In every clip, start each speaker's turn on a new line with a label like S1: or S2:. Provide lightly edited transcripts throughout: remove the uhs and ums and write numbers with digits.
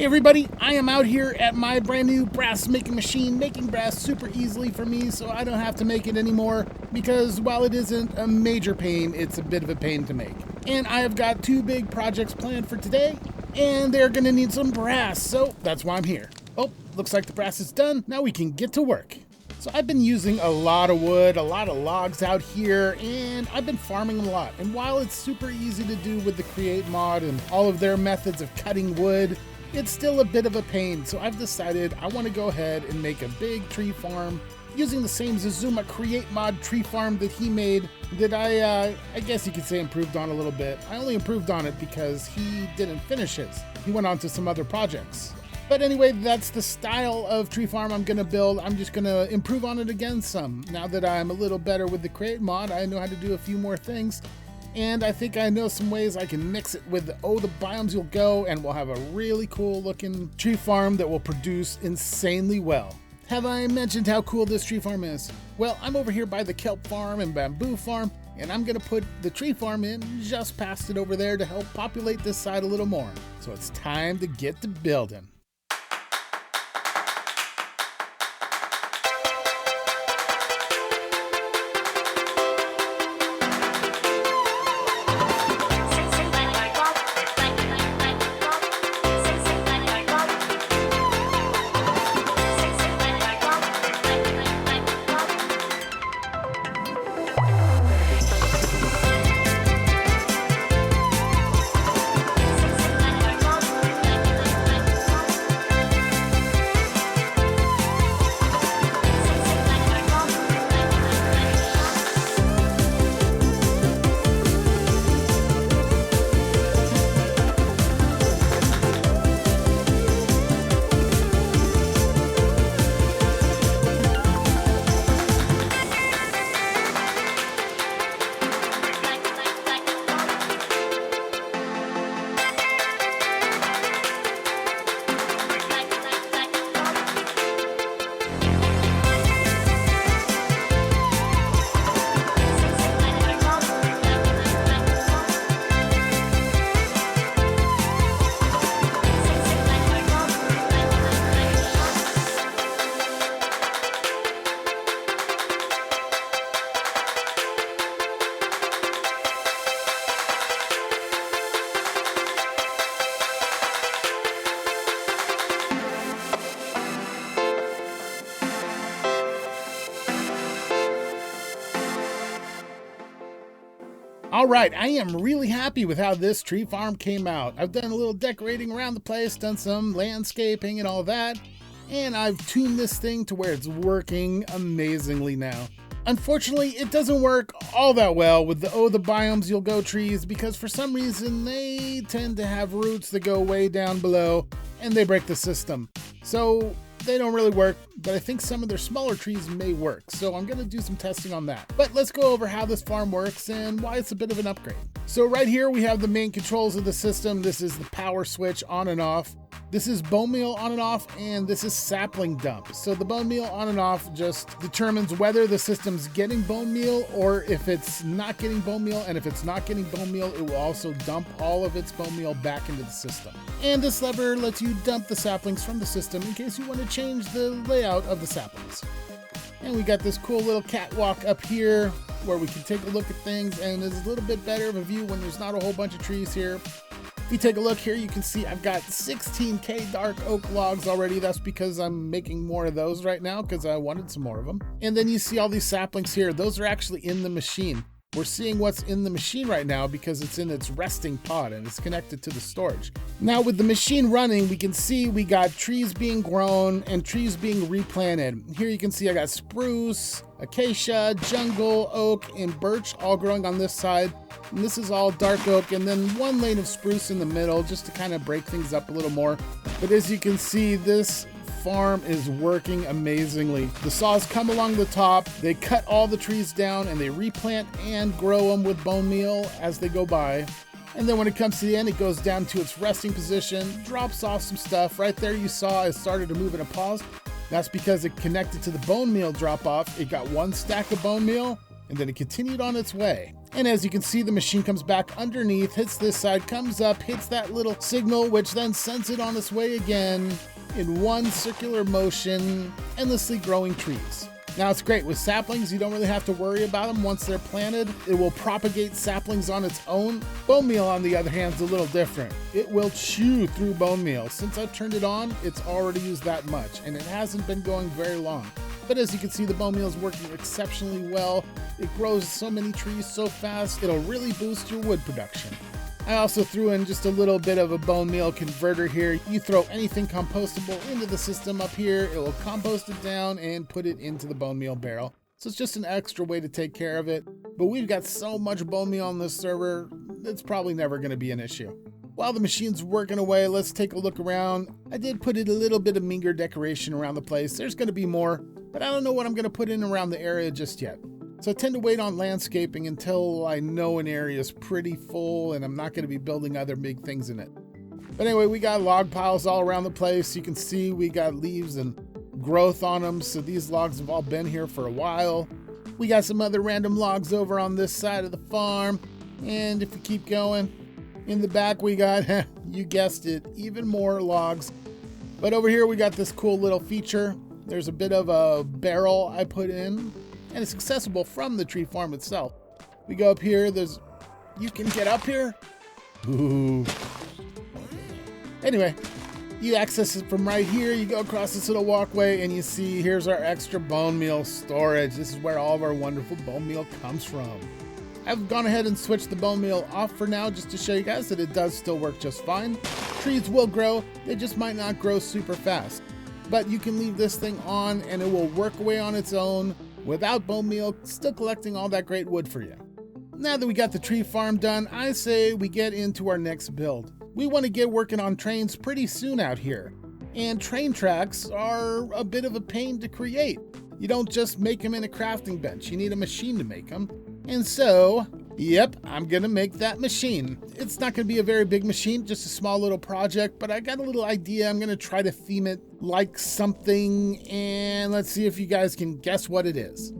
S1: Hey everybody, I am out here at my brand new brass making machine, making brass super easily for me so I don't have to make it anymore, because while it isn't a major pain, it's a bit of a pain to make. And I have got two big projects planned for today, and they're gonna need some brass, so that's why I'm here. Oh, looks like the brass is done, now we can get to work. So I've been using a lot of wood, a lot of logs out here, and I've been farming them a lot. And while it's super easy to do with the Create mod and all of their methods of cutting wood, it's still a bit of a pain, so I've decided I want to go ahead and make a big tree farm using the same Xisuma Create mod tree farm that he made that I guess you could say improved on a little bit. I only improved on it because he didn't finish his. He went on to some other projects. But anyway, that's the style of tree farm I'm going to build. I'm just going to improve on it again some. Now that I'm a little better with the Create mod, I know how to do a few more things. And I think I know some ways I can mix it with the biomes you'll go, and we'll have a really cool looking tree farm that will produce insanely well. Have I mentioned how cool this tree farm is? Well, I'm over here by the kelp farm and bamboo farm, and I'm gonna put the tree farm in just past it over there to help populate this side a little more. So it's time to get to building. All right, I am really happy with how this tree farm came out. I've done a little decorating around the place, done some landscaping and all that, and I've tuned this thing to where it's working amazingly now. Unfortunately, it doesn't work all that well with the biomes you'll go trees, because for some reason they tend to have roots that go way down below and they break the system. So they don't really work, but I think some of their smaller trees may work, so I'm gonna do some testing on that. But let's go over how this farm works and why it's a bit of an upgrade. So right here we have the main controls of the system. This is the power switch on and off. This is bone meal on and off, and this is sapling dump. So the bone meal on and off just determines whether the system's getting bone meal or if it's not getting bone meal, and if it's not getting bone meal, it will also dump all of its bone meal back into the system. And this lever lets you dump the saplings from the system in case you want to change the layout of the saplings. And we got this cool little catwalk up here where we can take a look at things, and it's a little bit better of a view when there's not a whole bunch of trees here. If you take a look here, you can see I've got 16K dark oak logs already. That's because I'm making more of those right now because I wanted some more of them. And then you see all these saplings here. Those are actually in the machine. We're seeing what's in the machine right now because it's in its resting pod and it's connected to the storage. Now with the machine running, we can see we got trees being grown and trees being replanted. Here you can see I got spruce, acacia, jungle, oak, and birch all growing on this side. And this is all dark oak, and then one lane of spruce in the middle just to kind of break things up a little more. But as you can see, this farm is working amazingly. The saws come along the top, they cut all the trees down, and they replant and grow them with bone meal as they go by. And then when it comes to the end, it goes down to its resting position, drops off some stuff. Right there you saw it started to move and it paused. That's because it connected to the bone meal drop off. It got one stack of bone meal, and then it continued on its way. And as you can see, the machine comes back underneath, hits this side, comes up, hits that little signal, which then sends it on its way again in one circular motion, endlessly growing trees. Now it's great with saplings, you don't really have to worry about them once they're planted. It will propagate saplings on its own. Bone meal, on the other hand, is a little different. It will chew through bone meal. Since I've turned it on, it's already used that much, and it hasn't been going very long. But as you can see, the bone meal is working exceptionally well. It grows so many trees so fast, it'll really boost your wood production. I also threw in just a little bit of a bone meal converter here. You throw anything compostable into the system up here, it will compost it down and put it into the bone meal barrel. So it's just an extra way to take care of it. But we've got so much bone meal on this server, it's probably never going to be an issue. While the machine's working away, let's take a look around. I did put in a little bit of meager decoration around the place. There's going to be more, but I don't know what I'm going to put in around the area just yet. So I tend to wait on landscaping until I know an area is pretty full and I'm not going to be building other big things in it. But anyway, we got log piles all around the place. You can see we got leaves and growth on them, so these logs have all been here for a while. We got some other random logs over on this side of the farm. And if we keep going, in the back we got, you guessed it, even more logs. But over here we got this cool little feature. There's a bit of a barrel I put in, and it's accessible from the tree farm itself. We go up here, you can get up here. Ooh. Anyway, you access it from right here. You go across this little walkway and you see here's our extra bone meal storage. This is where all of our wonderful bone meal comes from. I've gone ahead and switched the bone meal off for now just to show you guys that it does still work just fine. Trees will grow, they just might not grow super fast. But you can leave this thing on and it will work away on its own without bone meal, still collecting all that great wood for you. Now that we got the tree farm done, I say we get into our next build. We want to get working on trains pretty soon out here. And train tracks are a bit of a pain to create. You don't just make them in a crafting bench, you need a machine to make them. And so, yep, I'm gonna make that machine. It's not gonna be a very big machine, just a small little project, but I got a little idea. I'm gonna try to theme it like something, and let's see if you guys can guess what it is.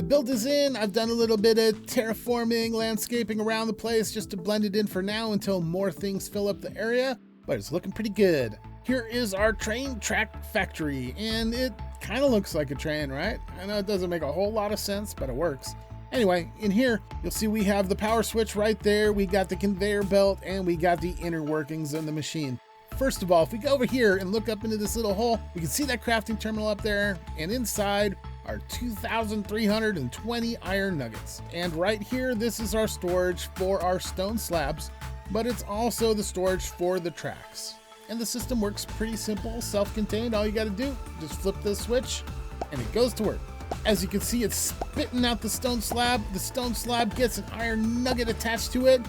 S1: Build is in. I've done a little bit of terraforming, landscaping around the place just to blend it in for now until more things fill up the area, but it's looking pretty good. Here is our train track factory, and it kind of looks like a train, right? I know it doesn't make a whole lot of sense, but it works. Anyway, in here, you'll see we have the power switch right there, we got the conveyor belt, and we got the inner workings of the machine. First of all, if we go over here and look up into this little hole, we can see that crafting terminal up there, and inside are 2,320 iron nuggets. And right here, this is our storage for our stone slabs, but it's also the storage for the tracks. And the system works pretty simple, self-contained. All you gotta do, just flip this switch, and it goes to work. As you can see, it's spitting out the stone slab. The stone slab gets an iron nugget attached to it,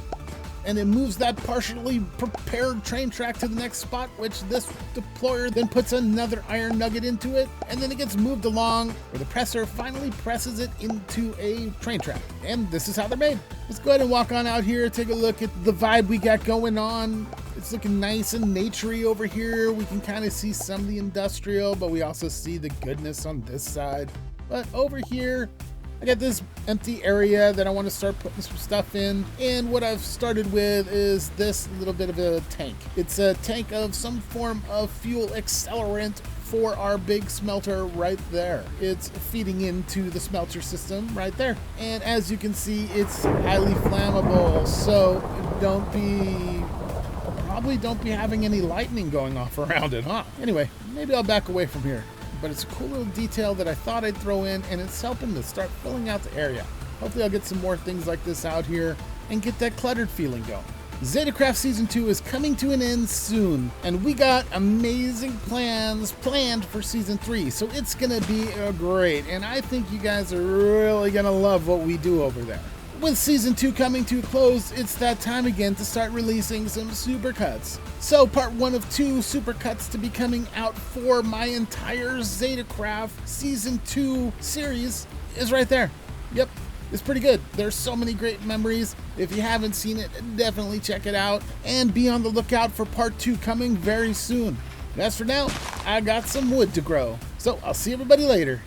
S1: and it moves that partially prepared train track to the next spot, which this deployer then puts another iron nugget into it, and then it gets moved along where the presser finally presses it into a train track. And this is how they're made. Let's go ahead and walk on out here, take a look at the vibe we got going on. It's looking nice and naturey over here. We can kind of see some of the industrial, but we also see the goodness on this side. But over here, I got this empty area that I want to start putting some stuff in, and what I've started with is this little bit of a tank. It's a tank of some form of fuel accelerant for our big smelter right there. It's feeding into the smelter system right there. And as you can see, it's highly flammable, so probably don't be having any lightning going off around it, huh? Anyway, maybe I'll back away from here. But it's a cool little detail that I thought I'd throw in, and it's helping to start filling out the area. Hopefully I'll get some more things like this out here and get that cluttered feeling going. ZetaCraft Season 2 is coming to an end soon, and we got amazing plans planned for Season 3, so it's gonna be great, and I think you guys are really gonna love what we do over there. With Season 2 coming to a close, it's that time again to start releasing some supercuts. So part 1 of 2 supercuts to be coming out for my entire ZetaCraft Season 2 series is right there. Yep. It's pretty good. There's so many great memories. If you haven't seen it, definitely check it out. And be on the lookout for part 2 coming very soon. As for now, I got some wood to grow. So I'll see everybody later.